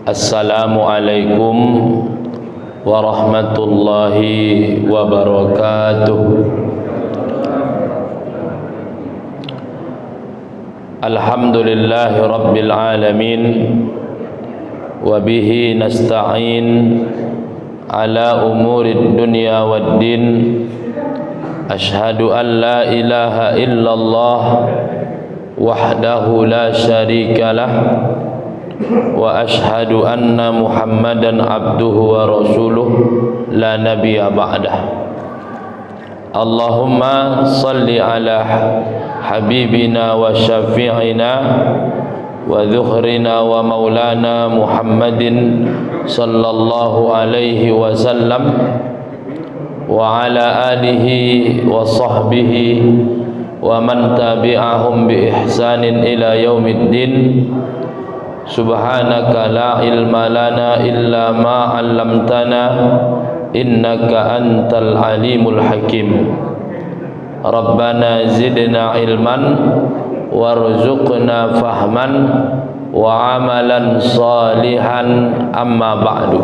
Assalamualaikum warahmatullahi wabarakatuh. Alhamdulillahi rabbil alamin, wabihi nasta'in ala umurid dunya waddin. Ashhadu an la ilaha illallah wahdahu la syarika lah, wa ashhadu anna Muhammadan abduhu wa rasuluh la nabiyya ba'dah. Allahumma salli ala habibina wa syafi'ina wa dhukhrina wa maulana Muhammadin sallallahu alaihi wasallam wa ala alihi wa sahbihi wa man tabi'ahum bi ihsanin ila yaumiddin. Subhanaka la ilma lana illa ma 'allamtana innaka antal alimul hakim. Rabbana zidna ilman warzuqna fahman wa amalan salihan, amma ba'du.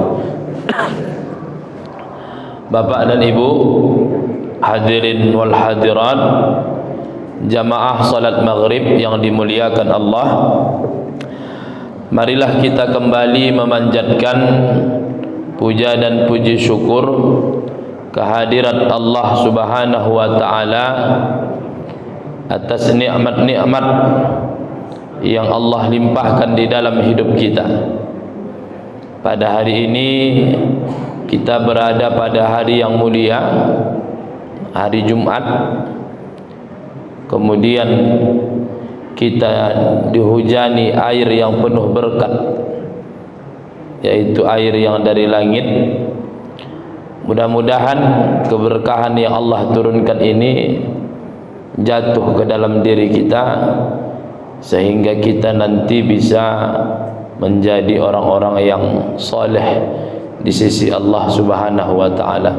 Bapak dan Ibu hadirin wal hadirat, jamaah salat maghrib yang dimuliakan Allah, marilah kita kembali memanjatkan puja dan puji syukur kehadirat Allah Subhanahu wa taala atas nikmat-nikmat yang Allah limpahkan di dalam hidup kita. Pada hari ini kita berada pada hari yang mulia, hari Jumat. Kemudian kita dihujani air yang penuh berkat, yaitu air yang dari langit. Mudah-mudahan keberkahan yang Allah turunkan ini jatuh ke dalam diri kita, sehingga kita nanti bisa menjadi orang-orang yang soleh di sisi Allah Subhanahu wa ta'ala.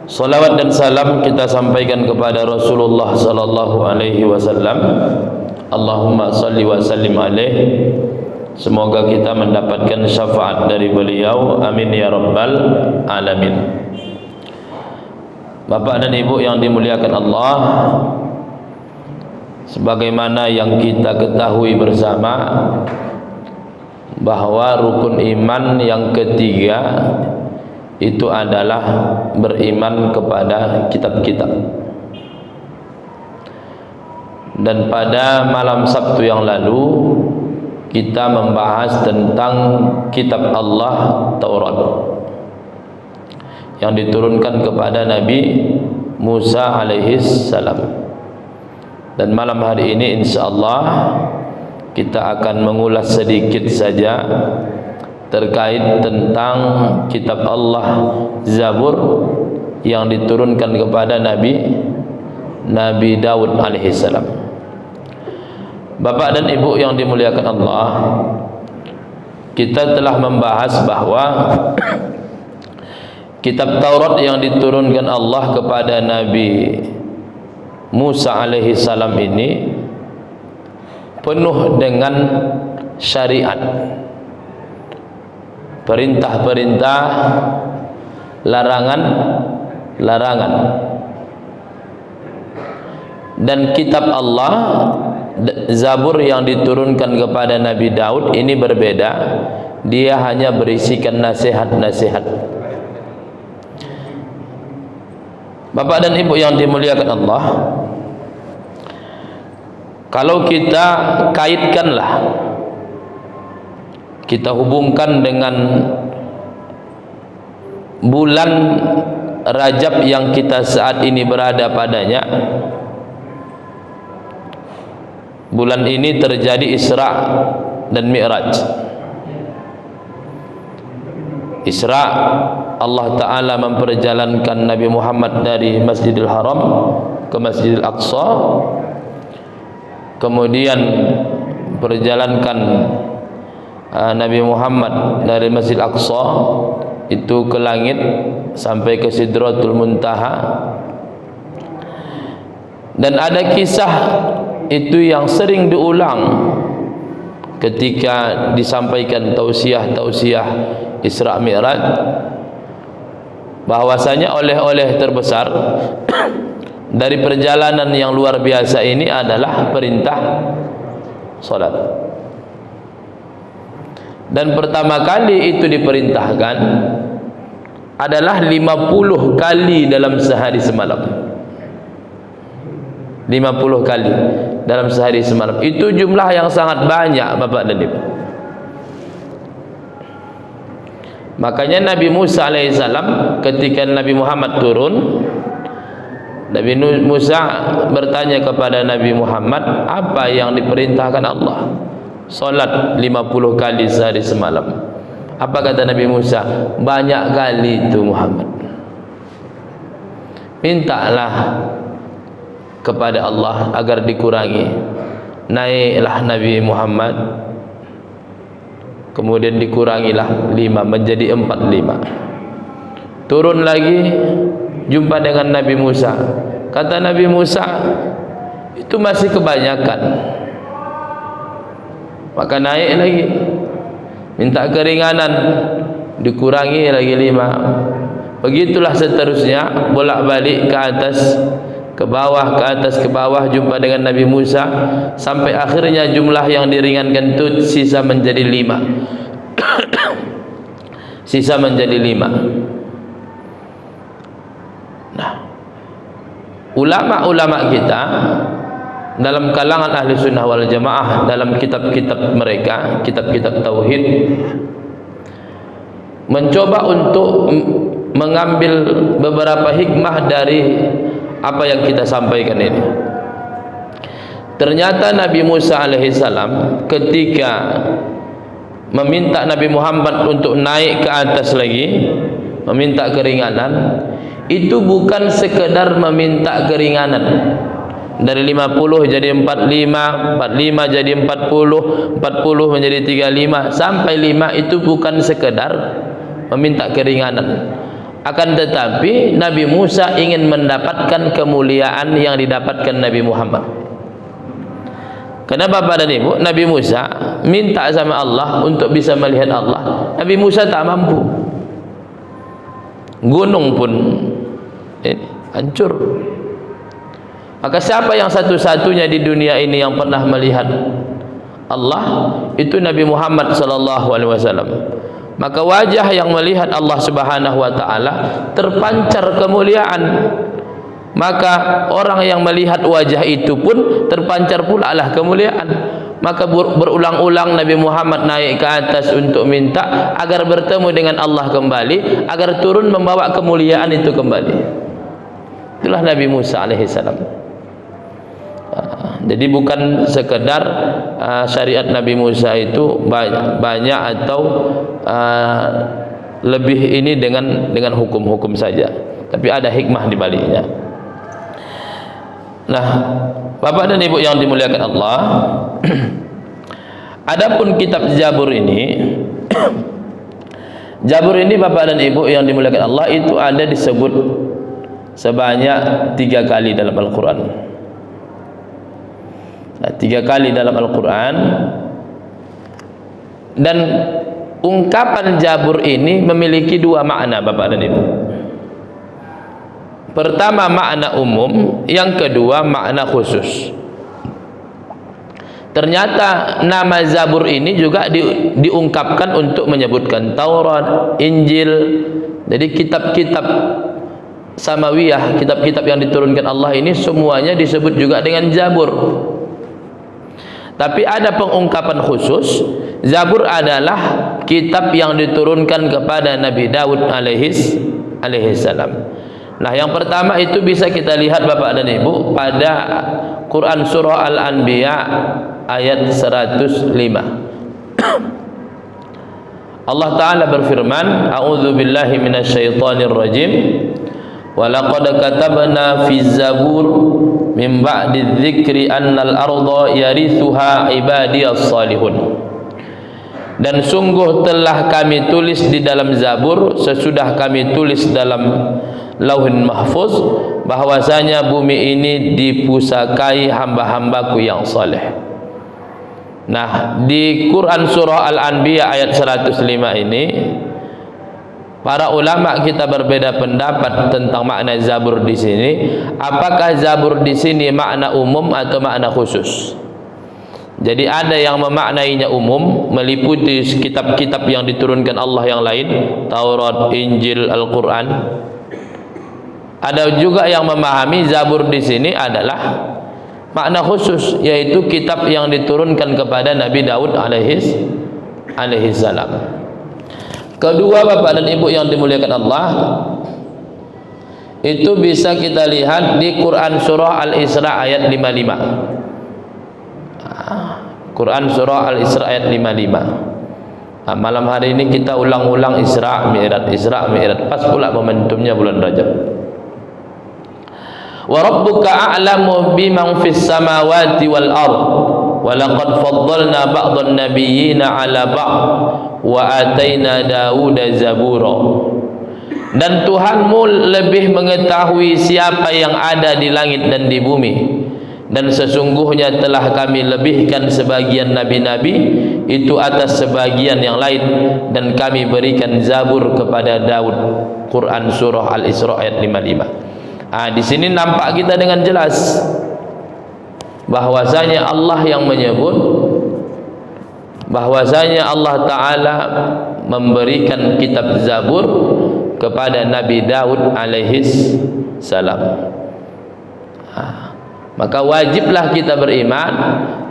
Salawat dan salam kita sampaikan kepada Rasulullah sallallahu alaihi wasallam. Allahumma salli wa sallim alaihi. Semoga kita mendapatkan syafaat dari beliau, amin ya rabbal alamin. Bapak dan Ibu yang dimuliakan Allah, sebagaimana yang kita ketahui bersama bahwa rukun iman yang ketiga itu adalah beriman kepada kitab-kitab. Dan pada malam Sabtu yang lalu kita membahas tentang kitab Allah, Taurat, yang diturunkan kepada Nabi Musa alaihis salam. Dan malam hari ini insyaallah kita akan mengulas sedikit saja terkait tentang kitab Allah, Zabur, yang diturunkan kepada Nabi Daud alaihi salam. Bapak dan Ibu yang dimuliakan Allah, kita telah membahas bahwa kitab Taurat yang diturunkan Allah kepada Nabi Musa alaihi salam ini penuh dengan syariat, perintah-perintah, larangan-larangan. Dan kitab Allah, Zabur, yang diturunkan kepada Nabi Daud ini berbeda. Dia hanya berisikan nasihat-nasihat. Bapak dan Ibu yang dimuliakan Allah, kalau kita kaitkanlah, kita hubungkan dengan bulan Rajab yang kita saat ini berada padanya. Bulan ini terjadi Isra dan Mi'raj. Isra, Allah Ta'ala memperjalankan Nabi Muhammad dari Masjidil Haram ke Masjidil Aqsa. Kemudian perjalankan Nabi Muhammad dari Masjidil Aqsa itu ke langit sampai ke Sidratul Muntaha. Dan ada kisah itu yang sering diulang ketika disampaikan tausiah Isra Mi'raj, bahwasanya oleh-oleh terbesar dari perjalanan yang luar biasa ini adalah perintah salat. Dan pertama kali itu diperintahkan adalah 50 kali dalam sehari semalam. 50 kali dalam sehari semalam. Itu jumlah yang sangat banyak, Bapak dan Ibu. Makanya Nabi Musa alaihissalam ketika Nabi Muhammad turun, Nabi Musa bertanya kepada Nabi Muhammad, apa yang diperintahkan Allah? Salat 50 kali sehari semalam. Apa kata Nabi Musa? Banyak kali itu Muhammad. Mintalah kepada Allah agar dikurangi. Naiklah Nabi Muhammad, kemudian dikurangilah 5 menjadi 45. Turun lagi, jumpa dengan Nabi Musa. Kata Nabi Musa, itu masih kebanyakan. Maka naik lagi, minta keringanan, dikurangi lagi 5. Begitulah seterusnya, bolak-balik ke atas, ke bawah, ke atas, ke bawah, jumpa dengan Nabi Musa, sampai akhirnya jumlah yang diringankan itu sisa menjadi 5. Sisa menjadi 5. Nah, ulama-ulama kita dalam kalangan ahli sunnah wal jamaah, dalam kitab-kitab mereka, kitab-kitab tauhid, mencoba untuk mengambil beberapa hikmah dari apa yang kita sampaikan ini. Ternyata Nabi Musa alaihissalam ketika meminta Nabi Muhammad untuk naik ke atas lagi, meminta keringanan, itu bukan sekedar meminta keringanan. Dari 50 jadi 45, 45 jadi 40, 40 menjadi 35 sampai 5, itu bukan sekedar meminta keringanan. Akan tetapi Nabi Musa ingin mendapatkan kemuliaan yang didapatkan Nabi Muhammad. Karena Bapak dan Ibu, Nabi Musa minta sama Allah untuk bisa melihat Allah. Nabi Musa tak mampu. Gunung pun hancur. Maka siapa yang satu-satunya di dunia ini yang pernah melihat Allah? Itu Nabi Muhammad sallallahu alaihi wasallam. Maka wajah yang melihat Allah Subhanahu wa taala terpancar kemuliaan. Maka orang yang melihat wajah itu pun terpancar pula lah kemuliaan. Maka berulang-ulang Nabi Muhammad naik ke atas untuk minta agar bertemu dengan Allah kembali, agar turun membawa kemuliaan itu kembali. Itulah Nabi Musa alaihissalam. Jadi bukan sekedar syariat Nabi Musa itu banyak atau lebih ini dengan hukum-hukum saja, tapi ada hikmah di baliknya. Nah, Bapak dan Ibu yang dimuliakan Allah, adapun kitab Zabur ini Zabur ini Bapak dan Ibu yang dimuliakan Allah, itu ada disebut sebanyak 3 kali dalam Al-Quran. Nah, 3 kali dalam Al-Quran. Dan ungkapan Zabur ini memiliki 2 makna Bapak dan Ibu. Pertama makna umum, yang kedua makna khusus. Ternyata nama Zabur ini juga diungkapkan untuk menyebutkan Taurat, Injil. Jadi kitab-kitab samawiyah, kitab-kitab yang diturunkan Allah ini semuanya disebut juga dengan Zabur. Tapi ada pengungkapan khusus. Zabur adalah kitab yang diturunkan kepada Nabi Daud alaihissalam. Nah, yang pertama itu bisa kita lihat Bapak dan Ibu pada Quran surah Al-Anbiya ayat 105. Allah Ta'ala berfirman, A'udzu billahi minasyaitonir rajim. Wa laqad katabna fi Zabur min ba'di dzikri annal arda yarithuha ibadiyas salihun. Dan sungguh telah kami tulis di dalam Zabur, sesudah kami tulis dalam Lauhin Mahfuz, bahwasanya bumi ini dipusakai hamba-hambaku yang saleh. Nah, di Quran surah Al-Anbiya ayat 105 ini para ulama kita berbeda pendapat tentang makna Zabur di sini. Apakah Zabur di sini makna umum atau makna khusus? Jadi ada yang memaknainya umum, meliputi kitab-kitab yang diturunkan Allah yang lain, Taurat, Injil, Al-Quran. Ada juga yang memahami Zabur di sini adalah makna khusus, yaitu kitab yang diturunkan kepada Nabi Daud alaihi salam. Kedua, Bapak dan Ibu yang dimuliakan Allah, itu bisa kita lihat di Quran surah Al-Isra ayat 55. Quran surah Al-Isra ayat 55. Malam hari ini kita ulang-ulang Isra Mi'raj, Isra Mi'raj, pas pula momentumnya bulan Rajab. Wa rabbuka a'lamu biman fis samawati wal ard wa laqad faddalna ba'dhan nabiyyina 'ala ba'd wa ataina Dauda zabura. Dan Tuhanmu lebih mengetahui siapa yang ada di langit dan di bumi, dan sesungguhnya telah kami lebihkan sebagian nabi-nabi itu atas sebagian yang lain, dan kami berikan Zabur kepada Daud. Quran surah Al-Isra ayat 55. Di sini nampak kita dengan jelas bahwasanya Allah yang menyebut bahwasanya Allah Ta'ala memberikan kitab Zabur kepada Nabi Daud alaihi salam. Maka wajiblah kita beriman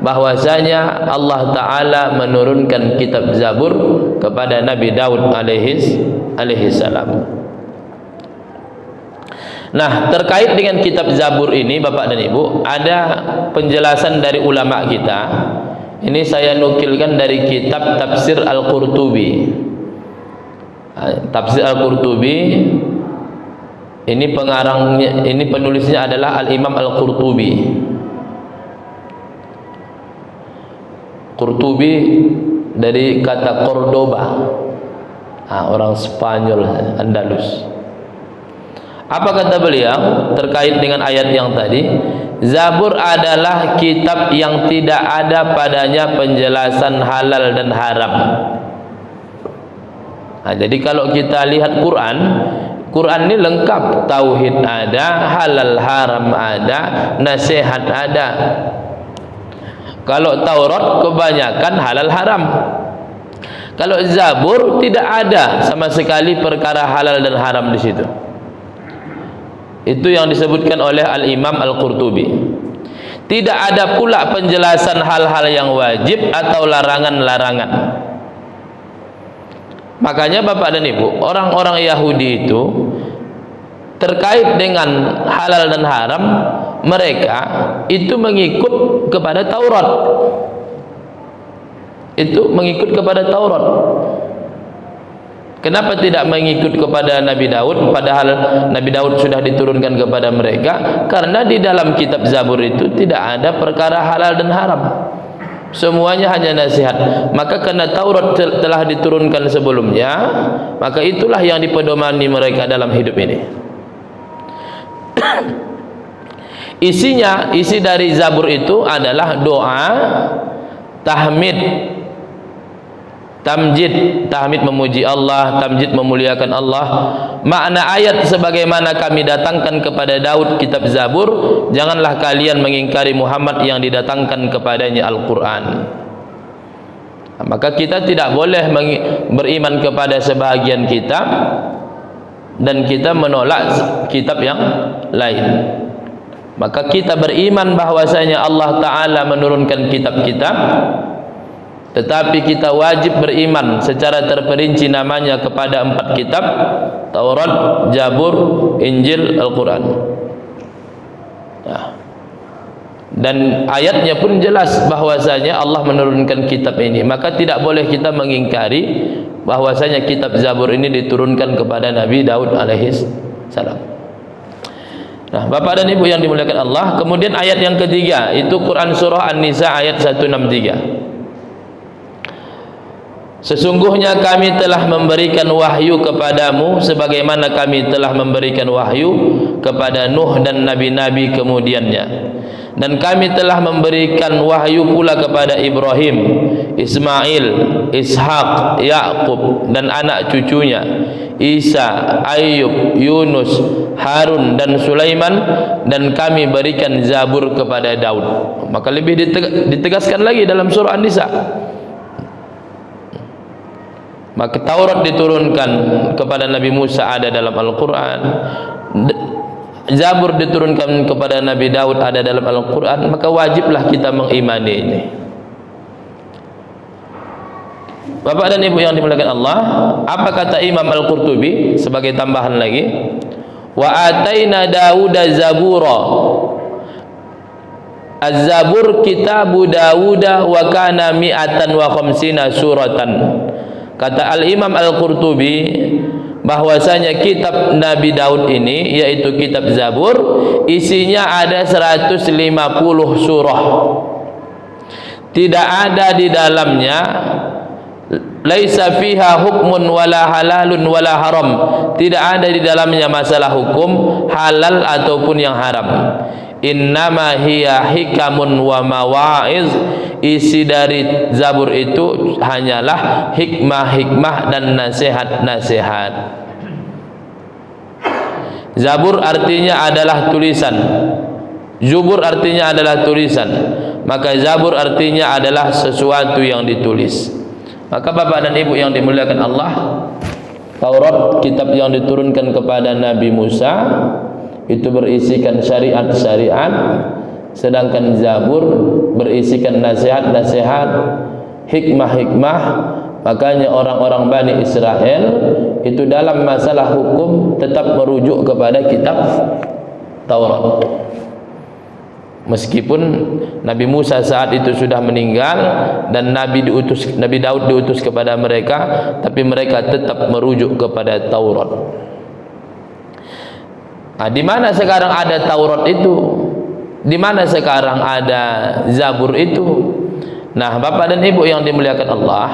bahwasanya Allah Ta'ala menurunkan kitab Zabur kepada Nabi Daud alaihi salam. Nah, terkait dengan kitab Zabur ini, Bapak dan Ibu, ada penjelasan dari ulama kita. Ini saya nukilkan dari kitab Tafsir Al-Qurtubi. Tafsir Al-Qurtubi ini pengarangnya, ini penulisnya adalah Al-Imam Al-Qurtubi. Qurtubi dari kata Cordoba, orang Spanyol, Andalus. Apa kata beliau terkait dengan ayat yang tadi? Zabur adalah kitab yang tidak ada padanya penjelasan halal dan haram. Jadi kalau kita lihat Quran ini lengkap, tauhid ada, halal haram ada, nasihat ada. Kalau Taurat kebanyakan halal haram. Kalau Zabur tidak ada sama sekali perkara halal dan haram di situ. Itu yang disebutkan oleh Al-Imam Al-Qurtubi. Tidak ada pula penjelasan hal-hal yang wajib atau larangan-larangan. Makanya Bapak dan Ibu, orang-orang Yahudi itu terkait dengan halal dan haram, mereka itu mengikut kepada Taurat. Itu mengikut kepada Taurat. Kenapa tidak mengikut kepada Nabi Daud, padahal Nabi Daud sudah diturunkan kepada mereka? Karena di dalam kitab Zabur itu tidak ada perkara halal dan haram, semuanya hanya nasihat. Maka karena Taurat telah diturunkan sebelumnya, maka itulah yang dipedomani mereka dalam hidup ini. Isi dari Zabur itu adalah doa, tahmid, tamjid, tahmid memuji Allah, tamjid memuliakan Allah. Makna ayat sebagaimana kami datangkan kepada Daud kitab Zabur, janganlah kalian mengingkari Muhammad yang didatangkan kepadanya Al-Quran. Maka kita tidak boleh beriman kepada sebahagian kitab dan kita menolak kitab yang lain. Maka kita beriman bahwasanya Allah Ta'ala menurunkan kitab-kitab, tetapi kita wajib beriman secara terperinci namanya kepada 4 kitab: Taurat, Zabur, Injil, Al-Quran. Dan ayatnya pun jelas bahwasanya Allah menurunkan kitab ini. Maka tidak boleh kita mengingkari bahwasanya kitab Zabur ini diturunkan kepada Nabi Daud alaihi salam. Nah, Bapak dan Ibu yang dimuliakan Allah, kemudian ayat yang ketiga itu Quran surah An-Nisa ayat 163. Sesungguhnya kami telah memberikan wahyu kepadamu sebagaimana kami telah memberikan wahyu kepada Nuh dan nabi-nabi kemudiannya. Dan kami telah memberikan wahyu pula kepada Ibrahim, Ismail, Ishak, Yaqub dan anak cucunya, Isa, Ayub, Yunus, Harun dan Sulaiman, dan kami berikan Zabur kepada Daud. Maka lebih ditegaskan lagi dalam surah An-Nisa. Maka Taurat diturunkan kepada Nabi Musa ada dalam Al-Quran, Zabur diturunkan kepada Nabi Daud ada dalam Al-Quran. Maka wajiblah kita mengimani ini. Bapak dan Ibu yang dimuliakan Allah, apa kata Imam Al-Qurtubi sebagai tambahan lagi? Wa ataina Dauda Zabura. Az-Zabur kitabu Dauda wa kana mi'atan wa khamsina suratan. Kata Al-Imam Al-Qurtubi bahwasanya kitab Nabi Daud ini, yaitu kitab Zabur, isinya ada 150 surah. Tidak ada di dalamnya laisa fiha hukmun wala halalun wala haram. Tidak ada di dalamnya masalah hukum halal ataupun yang haram. Innama hiya hikamun wa mawa'iz. Isi dari Zabur itu hanyalah hikmah-hikmah dan nasihat-nasihat. Zabur artinya adalah tulisan, Zubur artinya adalah tulisan, maka Zabur artinya adalah sesuatu yang ditulis. Maka Bapak dan Ibu yang dimuliakan Allah, Taurat, kitab yang diturunkan kepada Nabi Musa, itu berisikan syariat-syariat, sedangkan Zabur berisikan nasihat-nasihat, hikmah-hikmah. Makanya orang-orang Bani Israel itu dalam masalah hukum tetap merujuk kepada kitab Taurat. Meskipun Nabi Musa saat itu sudah meninggal dan Nabi Daud diutus kepada mereka, tapi mereka tetap merujuk kepada Taurat. Di mana sekarang ada Taurat itu? Di mana sekarang ada Zabur itu? Nah, Bapak dan Ibu yang dimuliakan Allah,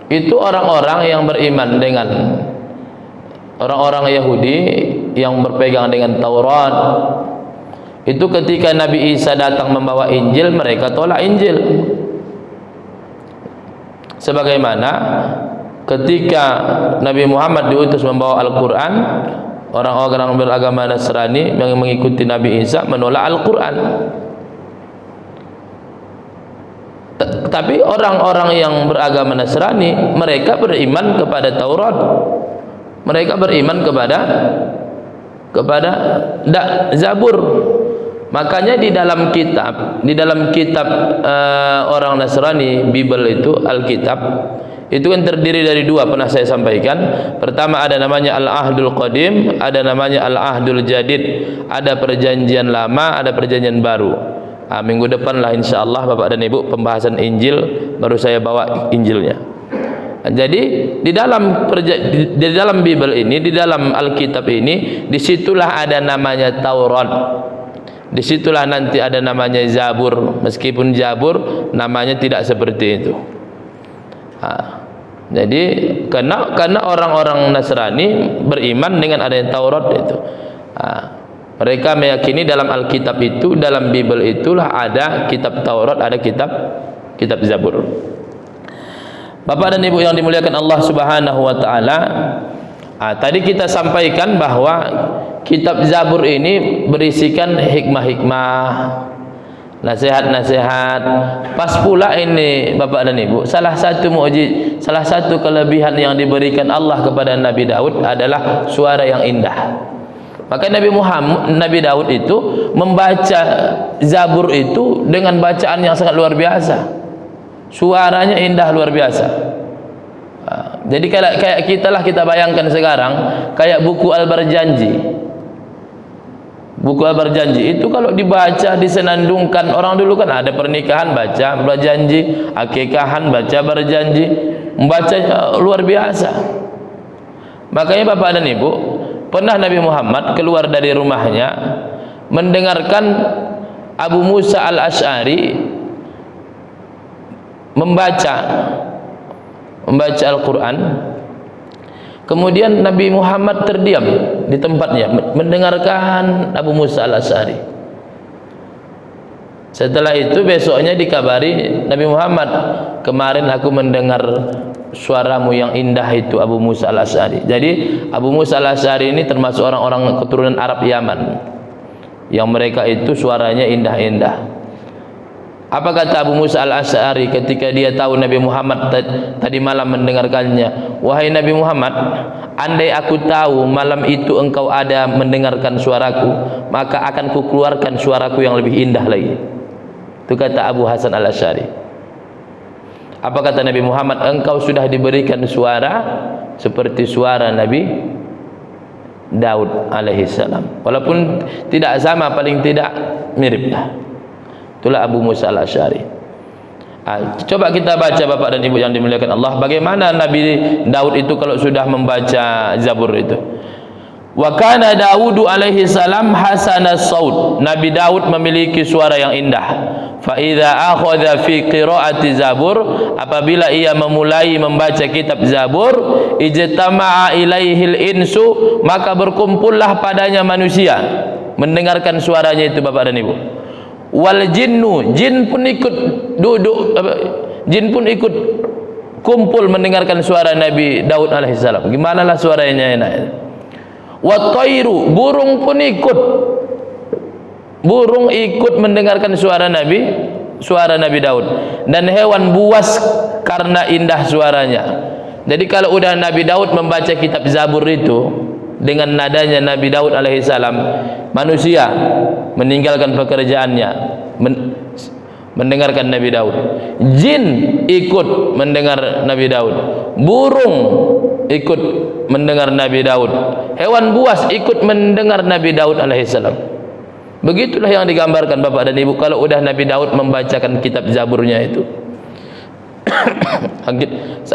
itu orang-orang yang beriman dengan orang-orang Yahudi yang berpegang dengan Taurat. Itu ketika Nabi Isa datang membawa Injil, mereka tolak Injil. Sebagaimana ketika Nabi Muhammad diutus membawa Al-Quran, orang-orang beragama Nasrani yang mengikuti Nabi Isa menolak Al-Quran. Tapi orang-orang yang beragama Nasrani, mereka beriman kepada Taurat. Mereka beriman kepada Zabur. Makanya di dalam kitab orang Nasrani, Bible itu, Alkitab itu kan terdiri dari dua, pernah saya sampaikan. Pertama ada namanya Al-Ahdul Qadim, ada namanya Al-Ahdul Jadid. Ada perjanjian lama, ada perjanjian baru. Minggu depan lah insyaallah Bapak dan Ibu pembahasan Injil, baru saya bawa Injilnya. Jadi di dalam Bible ini, di dalam Alkitab ini, disitulah ada namanya Taurat. Disitulah nanti ada namanya Zabur, meskipun Zabur namanya tidak seperti itu. Jadi karena orang-orang Nasrani beriman dengan adanya Taurat itu. Mereka meyakini dalam Alkitab itu, dalam Bible itulah ada kitab Taurat, ada kitab Zabur. Bapak dan Ibu yang dimuliakan Allah Subhanahu wa taala, tadi kita sampaikan bahwa kitab Zabur ini berisikan hikmah-hikmah, nasihat-nasihat. Pas pula ini Bapak dan Ibu, salah satu kelebihan yang diberikan Allah kepada Nabi Daud adalah suara yang indah. Maka Nabi Daud itu membaca Zabur itu dengan bacaan yang sangat luar biasa. Suaranya indah luar biasa. Jadi kayak kita bayangkan sekarang kayak buku Al-Barjanji. Buku Al-Barjanji itu kalau dibaca, disenandungkan, orang dulu kan ada pernikahan baca berjanji, akikahan baca berjanji, membacanya luar biasa. Makanya Bapak dan Ibu, pernah Nabi Muhammad keluar dari rumahnya mendengarkan Abu Musa Al-Asy'ari membaca membaca Al-Quran. Kemudian Nabi Muhammad terdiam di tempatnya mendengarkan Abu Musa al-Asy'ari. Setelah itu besoknya dikabari Nabi Muhammad, kemarin aku mendengar suaramu yang indah itu Abu Musa al-Asy'ari. Jadi Abu Musa al-Asy'ari ini termasuk orang-orang keturunan Arab Yaman yang mereka itu suaranya indah-indah. Apa kata Abu Musa al-Asy'ari ketika dia tahu Nabi Muhammad tadi malam mendengarkannya? Wahai Nabi Muhammad, andai aku tahu malam itu engkau ada mendengarkan suaraku, maka akan kukeluarkan suaraku yang lebih indah lagi. Itu kata Abu Hasan al-Asy'ari. Apa kata Nabi Muhammad? Engkau sudah diberikan suara seperti suara Nabi Daud alaihissalam. Walaupun tidak sama, paling tidak miriplah. Itulah Abu Musa al-Asy'ari. Coba kita baca Bapak dan Ibu yang dimuliakan Allah, bagaimana Nabi Daud itu kalau sudah membaca Zabur itu. Wa kana Daudu alaihi salam hasanas saut. Nabi Daud memiliki suara yang indah. Fa idza akhadha fi qiraati Zabur, apabila ia memulai membaca kitab Zabur, ijtama'a ilaihil insu, maka berkumpullah padanya manusia mendengarkan suaranya itu Bapak dan Ibu. Wal jinnu, jin pun ikut duduk, jin pun ikut kumpul mendengarkan suara Nabi Daud alaihissalam. Gimana lah suaranya enak. Wat tairu, burung pun ikut, burung ikut mendengarkan suara Nabi Daud. Dan hewan buas karena indah suaranya. Jadi kalau udah Nabi Daud membaca kitab Zabur itu dengan nadanya Nabi Daud alaihissalam, manusia meninggalkan pekerjaannya mendengarkan Nabi Daud. Jin ikut mendengar Nabi Daud, burung ikut mendengar Nabi Daud, hewan buas ikut mendengar Nabi Daud alaihissalam. Begitulah yang digambarkan Bapak dan Ibu kalau udah Nabi Daud membacakan kitab Zaburnya itu.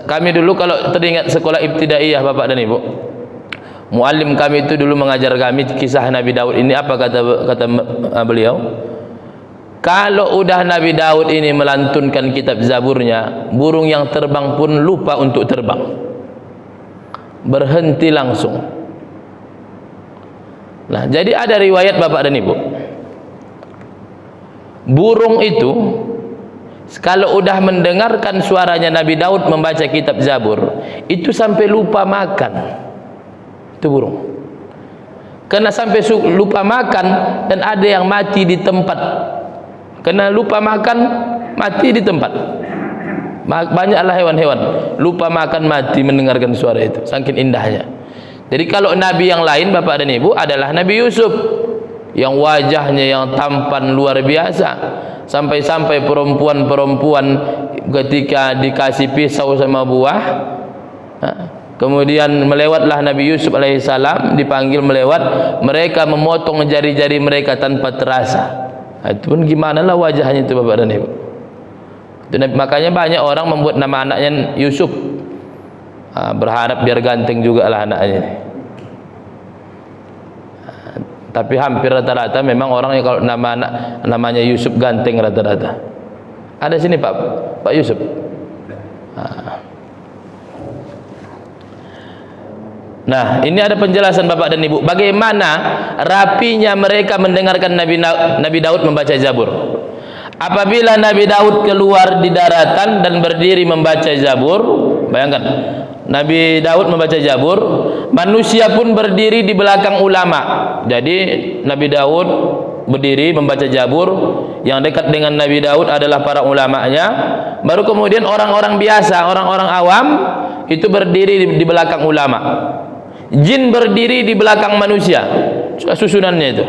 Kami dulu kalau teringat sekolah ibtidaiyah Bapak dan Ibu, muallim kami itu dulu mengajar kami kisah Nabi Daud ini. Apa kata beliau? Kalau udah Nabi Daud ini melantunkan kitab Zaburnya, burung yang terbang pun lupa untuk terbang, berhenti langsung. Nah, jadi ada riwayat Bapak dan Ibu, burung itu kalau udah mendengarkan suaranya Nabi Daud membaca kitab Zabur, itu sampai lupa makan. Itu burung. Karena sampai lupa makan, dan ada yang mati di tempat. Karena lupa makan, mati di tempat. Banyaklah hewan-hewan lupa makan, mati mendengarkan suara itu, saking indahnya. Jadi kalau Nabi yang lain Bapak dan Ibu adalah Nabi Yusuf, yang wajahnya yang tampan luar biasa, sampai-sampai perempuan-perempuan ketika dikasih pisau sama buah, kemudian melewatlah Nabi Yusuf alaihissalam, dipanggil melewat, mereka memotong jari-jari mereka tanpa terasa. Itu pun gimana lah wajahnya itu Bapak dan Ibu. Itu, makanya banyak orang membuat nama anaknya Yusuf, berharap biar ganteng juga lah anaknya. Tapi hampir rata-rata memang orang yang kalau nama anak namanya Yusuf ganteng rata-rata. Ada sini Pak Yusuf. Nah, ini ada penjelasan Bapak dan Ibu bagaimana rapinya mereka mendengarkan Nabi Daud membaca Zabur. Apabila Nabi Daud keluar di daratan dan berdiri membaca Zabur, bayangkan Nabi Daud membaca Zabur, manusia pun berdiri di belakang ulama. Jadi Nabi Daud berdiri membaca Zabur, yang dekat dengan Nabi Daud adalah para ulamanya. Baru kemudian orang-orang biasa, orang-orang awam itu berdiri di belakang ulama. Jin berdiri di belakang manusia, susunannya itu.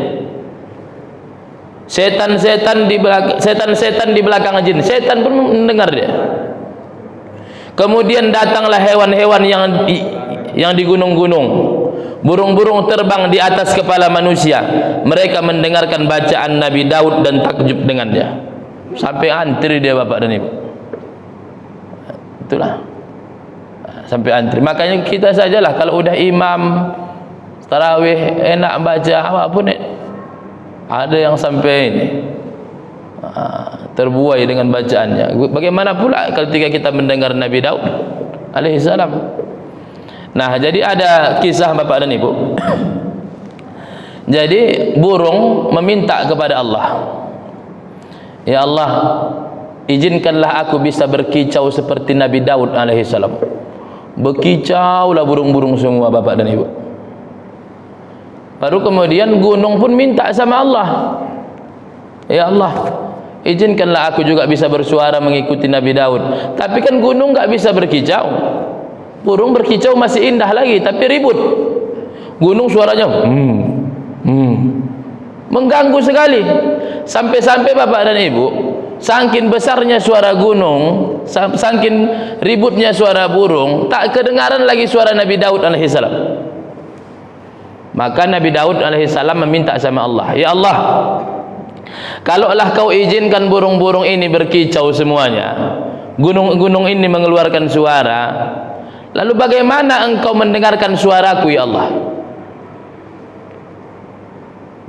Setan-setan di belakang jin, setan pun mendengar dia. Kemudian datanglah hewan-hewan yang di gunung-gunung, burung-burung terbang di atas kepala manusia. Mereka mendengarkan bacaan Nabi Daud dan takjub dengannya, sampai antri dia Bapak dan Ibu. Itulah, sampai antri. Makanya kita sajalah kalau udah imam tarawih enak baca apapun, ada yang sampai ini terbuai dengan bacaannya. Bagaimana pula ketika kita mendengar Nabi Daud? alaihi salam. Nah, jadi ada kisah Bapak dan Ibu. Jadi burung meminta kepada Allah, ya Allah, izinkanlah aku bisa berkicau seperti Nabi Daud alaihi salam. Berkicaulah burung-burung semua Bapak dan Ibu. Baru kemudian gunung pun minta sama Allah, ya Allah, izinkanlah aku juga bisa bersuara mengikuti Nabi Daud. Tapi kan gunung nggak bisa berkicau. Burung berkicau masih indah lagi, tapi ribut. Gunung suaranya mengganggu sekali. Sampai-sampai Bapak dan Ibu, saking besarnya suara gunung, saking ributnya suara burung, tak kedengaran lagi suara Nabi Daud alaihi salam. Maka Nabi Daud alaihi salam meminta sama Allah, ya Allah, kalaulah kau izinkan burung-burung ini berkicau semuanya, gunung-gunung ini mengeluarkan suara, lalu bagaimana engkau mendengarkan suaraku ya Allah?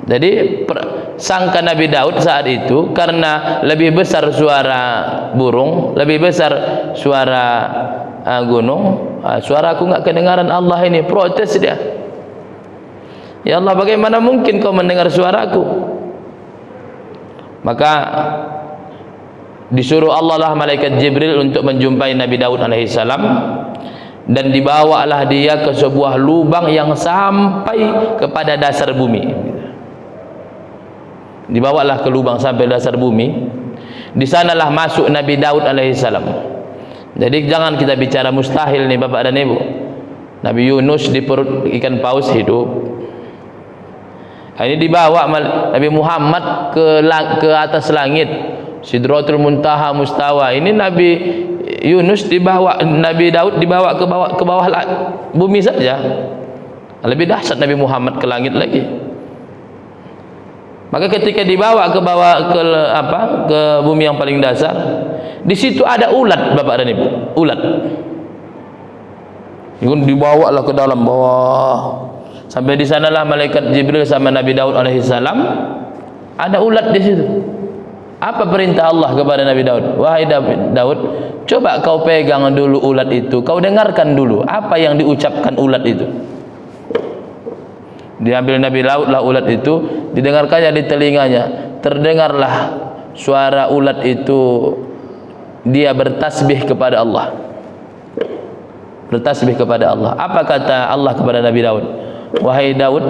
Jadi sangka Nabi Daud saat itu, karena lebih besar suara burung, lebih besar suara gunung, suaraku nggak kedengaran Allah ini, protes dia. Ya Allah, bagaimana mungkin kau mendengar suaraku? Maka disuruh Allah lah malaikat Jibril untuk menjumpai Nabi Daud alaihi salam, dan dibawalah dia ke sebuah lubang yang sampai kepada dasar bumi. Dibawalah ke lubang sampai dasar bumi. Di sanalah masuk Nabi Daud alaihi salam. Jadi jangan kita bicara mustahil nih Bapak dan Ibu. Nabi Yunus di perut ikan paus hidup. Ini dibawa Nabi Muhammad ke atas langit, Sidratul Muntaha Mustawa. Ini Nabi Yunus dibawa, Nabi Daud dibawa ke bawah bumi saja. Lebih dahsyat Nabi Muhammad ke langit lagi. Maka ketika dibawa ke bawah ke bumi yang paling dasar, di situ ada ulat Bapak dan Ibu, ulat. Dibawalah ke dalam bawah. Sampai di sanalah malaikat Jibril sama Nabi Daud alaihi salam, ada ulat di situ. Apa perintah Allah kepada Nabi Daud? Wahai Daud, coba kau pegang dulu ulat itu, kau dengarkan dulu apa yang diucapkan ulat itu. Diambil Nabi Daud lah ulat itu, didengarkannya di telinganya, terdengarlah suara ulat itu, dia bertasbih kepada Allah. Bertasbih kepada Allah. Apa kata Allah kepada Nabi Daud? Wahai Daud,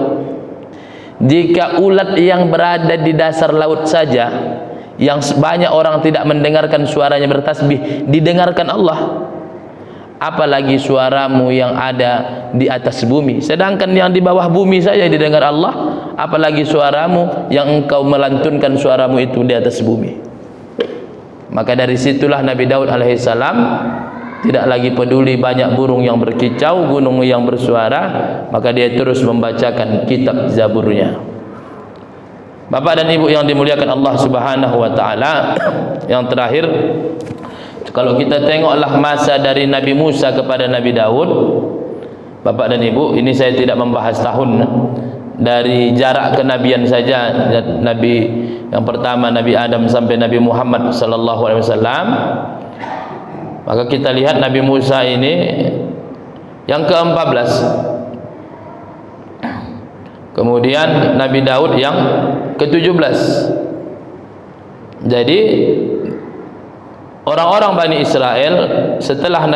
jika ulat yang berada di dasar laut saja, yang banyak orang tidak mendengarkan suaranya bertasbih, didengarkan Allah, apalagi suaramu yang ada di atas bumi. Sedangkan yang di bawah bumi saja didengar Allah, apalagi suaramu yang engkau melantunkan suaramu itu di atas bumi. Maka dari situlah Nabi Daud alaihi salam tidak lagi peduli banyak burung yang berkicau, gunung yang bersuara, maka dia terus membacakan kitab Zaburnya. Bapak dan Ibu yang dimuliakan Allah Subhanahu wa taala, yang terakhir, kalau kita tengoklah masa dari Nabi Musa kepada Nabi Daud, Bapak dan Ibu, ini saya tidak membahas tahun, dari jarak kenabian saja, Nabi yang pertama Nabi Adam sampai Nabi Muhammad sallallahu alaihi wasallam. Maka kita lihat Nabi Musa ini yang ke-14, kemudian Nabi Daud yang ke-17. Jadi orang-orang Bani Israel setelah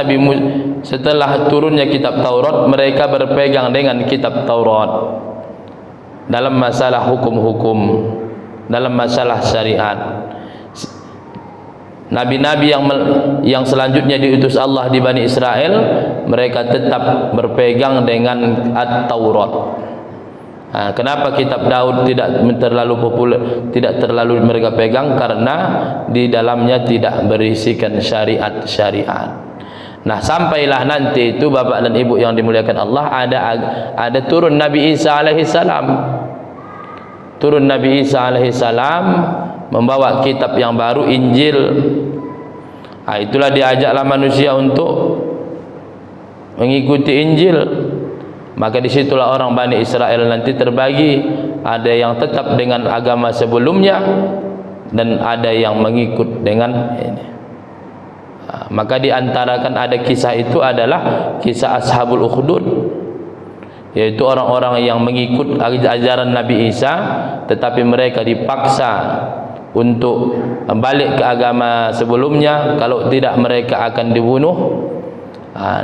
setelah turunnya kitab Taurat, mereka berpegang dengan kitab Taurat dalam masalah hukum-hukum, dalam masalah syariat. Nabi-nabi yang selanjutnya diutus Allah di Bani Israel, mereka tetap berpegang dengan At-Taurat. Nah, kenapa kitab Daud tidak terlalu populer, tidak terlalu mereka pegang? Karena di dalamnya tidak berisikan syariat-syariat. Nah, sampailah nanti itu Bapak dan Ibu yang dimuliakan Allah, ada turun Nabi Isa alaihi salam. Turun Nabi Isa alaihi salam membawa kitab yang baru, Injil. Nah, itulah diajaklah manusia untuk mengikuti Injil. Maka disitulah orang Bani Israel nanti terbagi, ada yang tetap dengan agama sebelumnya dan ada yang mengikut dengan ini. Maka di antara kan ada kisah itu adalah kisah Ashabul Ukhdud, yaitu orang-orang yang mengikut ajaran Nabi Isa tetapi mereka dipaksa untuk balik ke agama sebelumnya, kalau tidak mereka akan dibunuh.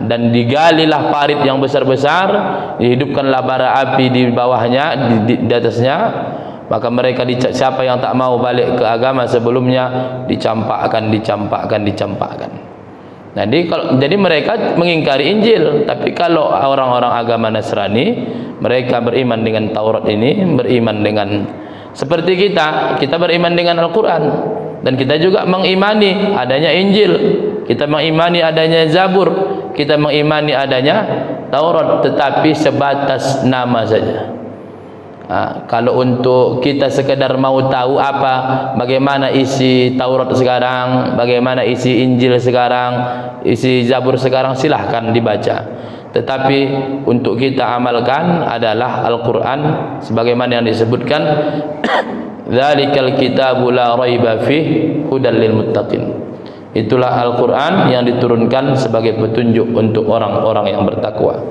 Dan digalilah parit yang besar-besar, dihidupkanlah bara api di bawahnya, di atasnya. Maka mereka siapa yang tak mau balik ke agama sebelumnya dicampakkan. Jadi mereka mengingkari Injil. Tapi kalau orang-orang agama Nasrani, mereka beriman dengan Taurat ini, beriman dengan seperti kita beriman dengan Al-Quran, dan kita juga mengimani adanya Injil, kita mengimani adanya Zabur, kita mengimani adanya Taurat, tetapi sebatas nama saja. Kalau untuk kita sekedar mau tahu bagaimana isi Taurat sekarang, bagaimana isi Injil sekarang, isi Zabur sekarang, silahkan dibaca. Tetapi untuk kita amalkan adalah Al-Quran, sebagaimana yang disebutkan, dzalikal kitabu la raiba fihi hudal lil muttaqin. Itulah Al-Quran yang diturunkan sebagai petunjuk untuk orang-orang yang bertakwa.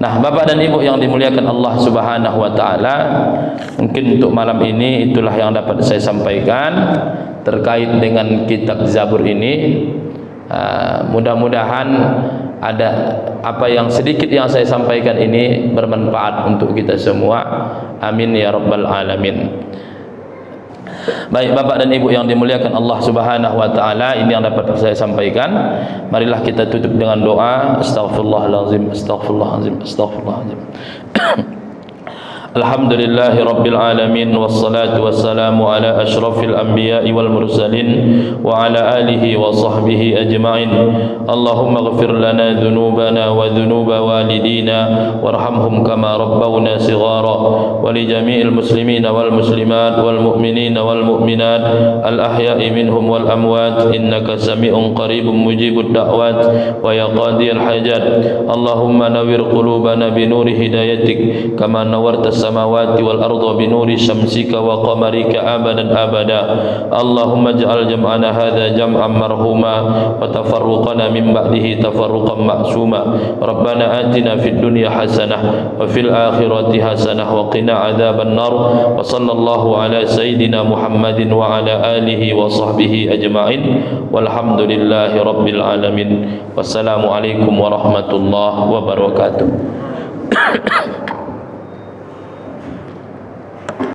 Nah, Bapak dan Ibu yang dimuliakan Allah Subhanahu wa taala, mungkin untuk malam ini itulah yang dapat saya sampaikan terkait dengan kitab Zabur ini. Mudah-mudahan ada apa yang sedikit yang saya sampaikan ini bermanfaat untuk kita semua. Amin ya rabbal alamin. Baik Bapak dan Ibu yang dimuliakan Allah Subhanahu wa taala, ini yang dapat saya sampaikan. Marilah kita tutup dengan doa. Astaghfirullahalazim, astaghfirullahalazim, astaghfirullahalazim. Alhamdulillahi rabbil alamin, wassalatu wassalamu ala asyrafil anbiya'i wal mursalin wa ala alihi wa sahbihi ajma'in. Allahumma ighfir lana dhunubana wa dhunuba walidina warhamhum kama rabbawna shighara, wa li jami'il muslimina wal muslimat wal mu'minina wal mu'minat al ahya'i minhum wal amwat, innaka sami'un qaribun mujibud da'wat wa ya qadiyal hajat. Allahumma nawwir qulubana bi nuri hidayatik kama nawwarta السماوات والأرض بنور شمسك وقمرك أبدا أبدا. اللهم اجعل جمعنا هذا جمعا مرحوما وتفرقنا من بعده تفرقا معصوما. ربنا آتنا في الدنيا حسنة وفي الآخرة حسنة وقنا عذاب النار. وصلى الله على سيدنا محمد وعلى آله وصحبه أجمعين والحمد لله رب العالمين. والسلام عليكم ورحمة الله وبركاته.